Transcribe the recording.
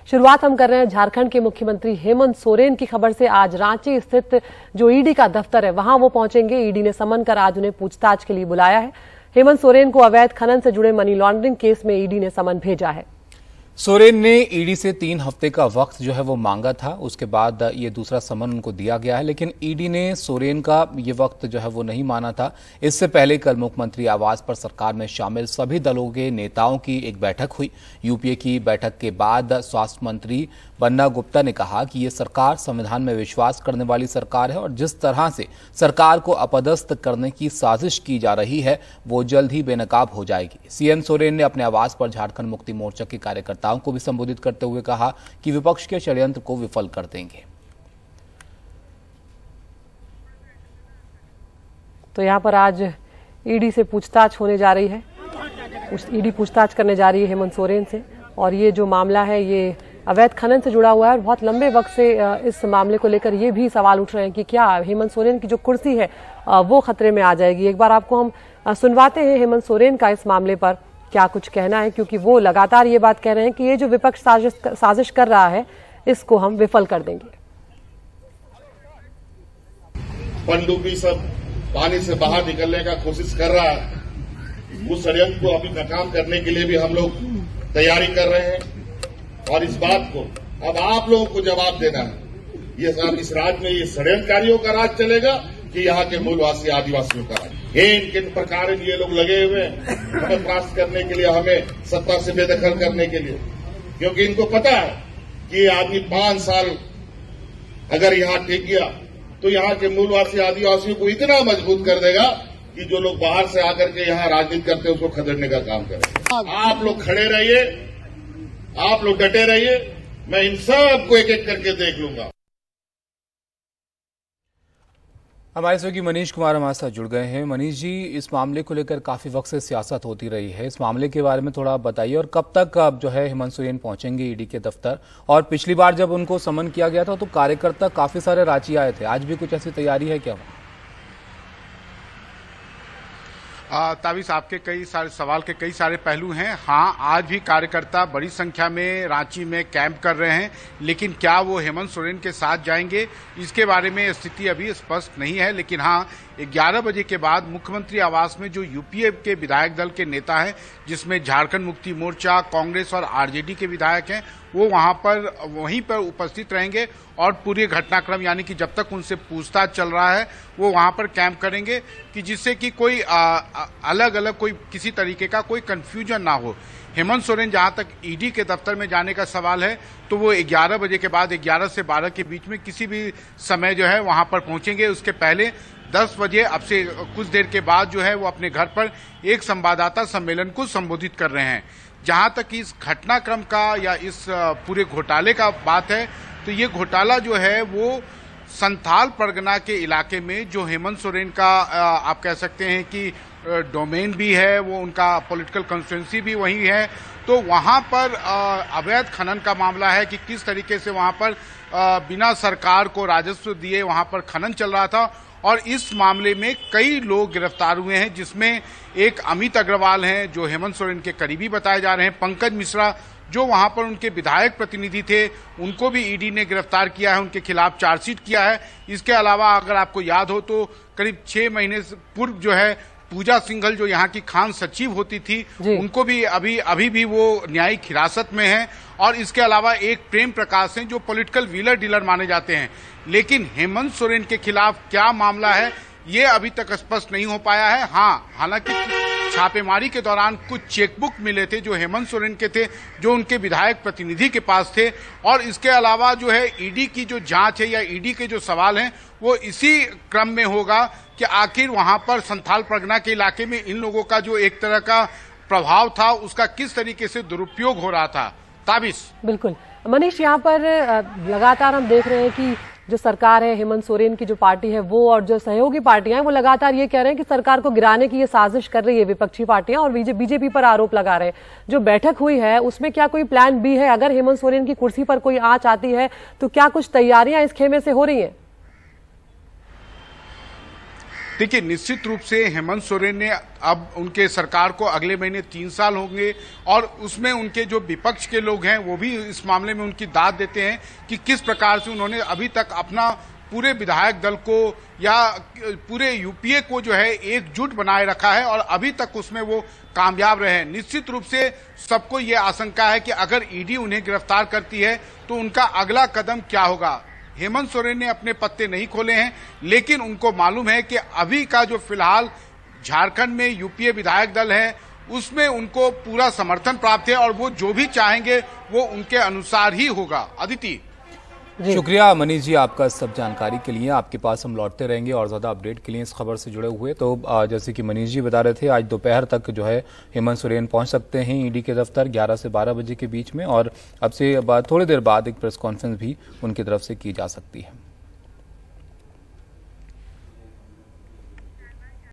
शुरुआत हम कर रहे हैं झारखंड के मुख्यमंत्री हेमंत सोरेन की खबर से। आज रांची स्थित जो ईडी का दफ्तर है वहां वो पहुंचेंगे। ईडी ने समन कर आज उन्हें पूछताछ के लिए बुलाया है। हेमंत सोरेन को अवैध खनन से जुड़े मनी लॉन्ड्रिंग केस में ईडी ने समन भेजा है। सोरेन ने ईडी से 3 हफ्ते का वक्त जो है वो मांगा था, उसके बाद ये दूसरा समन उनको दिया गया है, लेकिन ईडी ने सोरेन का ये वक्त जो है वो नहीं माना था। इससे पहले कल मुख्यमंत्री आवास पर सरकार में शामिल सभी दलों के नेताओं की एक बैठक हुई। यूपीए की बैठक के बाद स्वास्थ्य मंत्री बन्ना गुप्ता ने कहा कि ये सरकार संविधान में विश्वास करने वाली सरकार है और जिस तरह से सरकार को अपदस्थ करने की साजिश की जा रही है वो जल्द ही बेनकाब हो जाएगी। सीएम सोरेन ने अपने आवास पर झारखंड मुक्ति मोर्चा के कार्यकर्ताओं को भी संबोधित करते हुए कहा कि विपक्ष के षड्यंत्र को विफल कर देंगे। तो यहां पर आज ईडी से पूछताछ होने जा रही है। ईडी पूछताछ करने जा रही है हेमंत सोरेन से, और ये जो मामला है ये अवैध खनन से जुड़ा हुआ है और बहुत लंबे वक्त से इस मामले को लेकर ये भी सवाल उठ रहे हैं कि क्या हेमंत सोरेन की जो कुर्सी है वो खतरे में आ जाएगी। एक बार आपको हम सुनवाते हैं हेमंत सोरेन का इस मामले पर क्या कुछ कहना है, क्योंकि वो लगातार ये बात कह रहे हैं कि ये जो विपक्ष साजिश कर रहा है इसको हम विफल कर देंगे। पनडुब्बी सब पानी से बाहर निकलने का कोशिश कर रहा है। उस षड्यंत्र को अभी नाकाम करने के लिए भी हम लोग तैयारी कर रहे हैं और इस बात को अब आप लोगों को जवाब देना है। ये इस राज्य में ये षड्यंत्रकारियों का राज चलेगा कि यहाँ के मूलवासी आदिवासियों का राज? किन प्रकार ये लोग लगे हुए हैं हमें परास्त करने के लिए, हमें सत्ता से बेदखल करने के लिए, क्योंकि इनको पता है कि ये आदमी 5 साल अगर यहाँ टिक गया तो यहाँ के मूलवासी आदिवासियों को इतना मजबूत कर देगा कि जो लोग बाहर से आकर के यहाँ राजनीति करते हैं उसको खदेड़ने का काम करेंगे। आप लोग खड़े रहिए, आप लोग डटे रहिए, मैं इन सबको एक एक करके देख लूंगा। हमारे सहयोगी मनीष कुमार हमारे साथ जुड़ गए हैं। मनीष जी, इस मामले को लेकर काफी वक्त से सियासत होती रही है, इस मामले के बारे में थोड़ा बताइए और कब तक अब जो है हेमंत सोरेन पहुंचेंगे ईडी के दफ्तर? और पिछली बार जब उनको समन किया गया था तो कार्यकर्ता काफी सारे रांची आए थे, आज भी कुछ ऐसी तैयारी है क्या? ताबिश, आपके कई सारे सवाल के कई सारे पहलू हैं। हाँ, आज भी कार्यकर्ता बड़ी संख्या में रांची में कैंप कर रहे हैं, लेकिन क्या वो हेमंत सोरेन के साथ जाएंगे इसके बारे में स्थिति अभी स्पष्ट नहीं है। लेकिन हाँ, 11 बजे के बाद मुख्यमंत्री आवास में जो यूपीए के विधायक दल के नेता हैं, जिसमें झारखंड मुक्ति मोर्चा, कांग्रेस और आरजेडी के विधायक हैं, वो वहीं पर उपस्थित रहेंगे और पूरे घटनाक्रम यानी कि जब तक उनसे पूछताछ चल रहा है वो वहां पर कैंप करेंगे कि जिससे कि कोई अलग अलग कोई किसी तरीके का कोई कंफ्यूजन ना हो। हेमंत सोरेन जहां तक ईडी के दफ्तर में जाने का सवाल है तो वो 11 बजे के बाद 11 से 12 के बीच में किसी भी समय जो है वहां पर पहुंचेंगे। उसके पहले 10 बजे अब से कुछ देर के बाद जो है वो अपने घर पर एक संवाददाता सम्मेलन को संबोधित कर रहे हैं। जहां तक इस घटनाक्रम का या इस पूरे घोटाले का बात है तो ये घोटाला जो है वो संथाल परगना के इलाके में जो हेमंत सोरेन का आप कह सकते हैं कि डोमेन भी है, वो उनका पॉलिटिकल कंस्टिट्यूएंसी भी वही है, तो वहां पर अवैध खनन का मामला है कि किस तरीके से वहां पर बिना सरकार को राजस्व दिए वहां पर खनन चल रहा था। और इस मामले में कई लोग गिरफ्तार हुए हैं, जिसमें एक अमित अग्रवाल हैं जो हेमंत सोरेन के करीबी बताए जा रहे हैं, पंकज मिश्रा जो वहां पर उनके विधायक प्रतिनिधि थे उनको भी ईडी ने गिरफ्तार किया है, उनके खिलाफ चार्जशीट किया है। इसके अलावा अगर आपको याद हो तो करीब 6 महीने पूर्व जो है पूजा सिंघल जो यहाँ की खान सचिव होती थी उनको भी अभी भी वो न्यायिक हिरासत में है। और इसके अलावा एक प्रेम प्रकाश हैं जो पॉलिटिकल व्हीलर डीलर माने जाते हैं। लेकिन हेमंत सोरेन के खिलाफ क्या मामला है ये अभी तक स्पष्ट नहीं हो पाया है। हाँ, हालांकि छापेमारी के दौरान कुछ चेकबुक मिले थे जो हेमंत सोरेन के थे, जो उनके विधायक प्रतिनिधि के पास थे। और इसके अलावा जो है ईडी की जो जांच है या ईडी के जो सवाल हैं वो इसी क्रम में होगा कि आखिर वहां पर संथाल परगना के इलाके में इन लोगों का जो एक तरह का प्रभाव था उसका किस तरीके से दुरुपयोग हो रहा था। ताबिश, बिल्कुल मनीष, यहाँ पर लगातार हम देख रहे हैं कि जो सरकार है, हेमंत सोरेन की जो पार्टी है वो और जो सहयोगी पार्टियां हैं वो लगातार ये कह रहे हैं कि सरकार को गिराने की ये साजिश कर रही है विपक्षी पार्टियां, और बीजेपी पर आरोप लगा रहे हैं। जो बैठक हुई है उसमें क्या कोई प्लान बी है? अगर हेमंत सोरेन की कुर्सी पर कोई आंच आती है तो क्या कुछ तैयारियां इस खेमे से हो रही हैं? देखिए, निश्चित रूप से हेमंत सोरेन ने अब उनके सरकार को अगले महीने 3 साल होंगे और उसमें उनके जो विपक्ष के लोग हैं वो भी इस मामले में उनकी दाद देते हैं कि किस प्रकार से उन्होंने अभी तक अपना पूरे विधायक दल को या पूरे यूपीए को जो है एकजुट बनाए रखा है और अभी तक उसमें वो कामयाब रहे हैं। निश्चित रूप से सबको ये आशंका है कि अगर ईडी उन्हें गिरफ्तार करती है तो उनका अगला कदम क्या होगा। हेमंत सोरेन ने अपने पत्ते नहीं खोले हैं, लेकिन उनको मालूम है कि अभी का जो फिलहाल झारखंड में यूपीए विधायक दल है उसमें उनको पूरा समर्थन प्राप्त है और वो जो भी चाहेंगे वो उनके अनुसार ही होगा। अदिति, शुक्रिया मनीष जी आपका सब जानकारी के लिए। आपके पास हम लौटते रहेंगे और ज्यादा अपडेट के लिए इस खबर से जुड़े हुए। तो जैसे कि मनीष जी बता रहे थे, आज दोपहर तक जो है हेमंत सोरेन पहुंच सकते हैं ईडी के दफ्तर 11 से 12 बजे के बीच में, और अब से थोड़ी देर बाद एक प्रेस कॉन्फ्रेंस भी उनकी तरफ से की जा सकती है।